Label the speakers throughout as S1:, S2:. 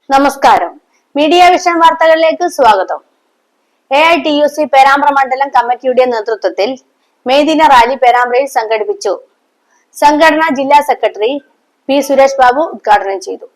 S1: നമസ്കാരം. Media vision വാർത്തകളിലേക്ക് സ്വാഗതം. AITUC പേരാമ്പ്ര മണ്ഡലം കമ്മിറ്റിയുടെ നേതൃത്വത്തിൽ മെയ് ദിന റാലി പേരാമ്പ്രയിൽ സംഘടിപ്പിച്ചു. സംഘടനാ ജില്ലാ സെക്രട്ടറി പി സുരേഷ് ബാബു ഉദ്ഘാടനം ചെയ്തു.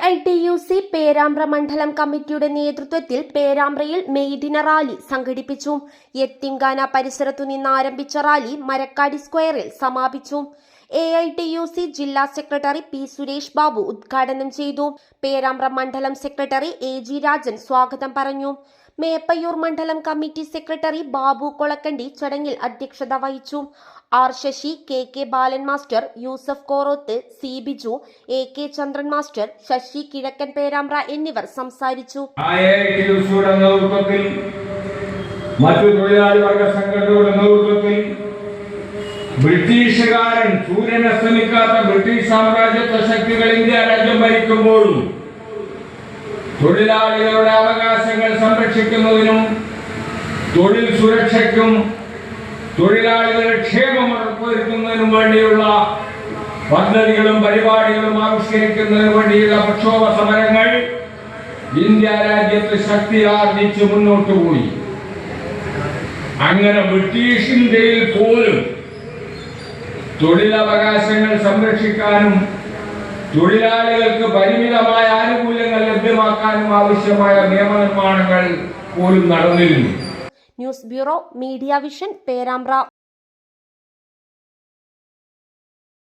S2: AITUC പേരാമ്പ്ര മണ്ഡലം കമ്മിറ്റിയുടെ നേതൃത്വത്തിൽ പേരാമ്പ്രയിൽ മെയ് ദിന റാലി സംഘടിപ്പിച്ചു. യത്തീംഖാന പരിസരത്തു നിന്ന് ആരംഭിച്ച റാലി മരക്കാടി സ്ക്വയറിൽ സമാപിച്ചു. AITUC ജില്ലാ സെക്രട്ടറി പി സുരേഷ് ബാബു ഉദ്ഘാടനം ചെയ്തു. പേരാമ്പ്ര മണ്ഡലം സെക്രട്ടറി AG രാജൻ സ്വാഗതം പറഞ്ഞു. മേപ്പയ്യൂർ മണ്ഡലം കമ്മിറ്റി സെക്രട്ടറി ബാബു കൊളക്കണ്ടി ചടങ്ങിൽ അധ്യക്ഷത വഹിച്ചു. R Sasi, KK Balan master, Yusuf Koroth, C Biju, AK Chandran master, Sasi Kizhakkan Perambra എന്നിവർ സംസാരിച്ചു.
S3: മറ്റു തൊഴിലാളി വർഗ സംഘടനകളുടെ നേതൃത്വത്തിൽ ബ്രിട്ടീഷുകാരൻ സൂര്യനസ്തമിക്കാത്ത ബ്രിട്ടീഷ് സാമ്രാജ്യത്വ ശക്തികൾ ഇന്ത്യ രാജ്യം ഭരിക്കുമ്പോഴും തൊഴിലാളികളുടെ അവകാശങ്ങൾ സംരക്ഷിക്കുന്നതിനും തൊഴിൽ സുരക്ഷയ്ക്കും തൊഴിലാളികളുടെ ക്ഷേമം ഉറപ്പുവരുത്തുന്നതിനും വേണ്ടിയുള്ള പദ്ധതികളും പരിപാടികളും ആവിഷ്കരിക്കുന്നതിനു വേണ്ടിയുള്ള പ്രക്ഷോഭ സമരങ്ങൾ ഇന്ത്യ രാജ്യത്ത് ശക്തിയാർജിച്ച് മുന്നോട്ട് പോയി. അങ്ങനെ ബ്രിട്ടീഷ് ഇന്ത്യയിൽ പോലും തൊഴിലവകാശങ്ങൾ സംരക്ഷിക്കാനും തൊഴിലാളികൾക്ക് പരിമിതമായ ആനുകൂല്യങ്ങൾ ലഭ്യമാക്കാനും ആവശ്യമായ നിയമനിർമ്മാണങ്ങൾ പോലും നടന്നിരുന്നു.
S2: News bureau, media vision, Perambra.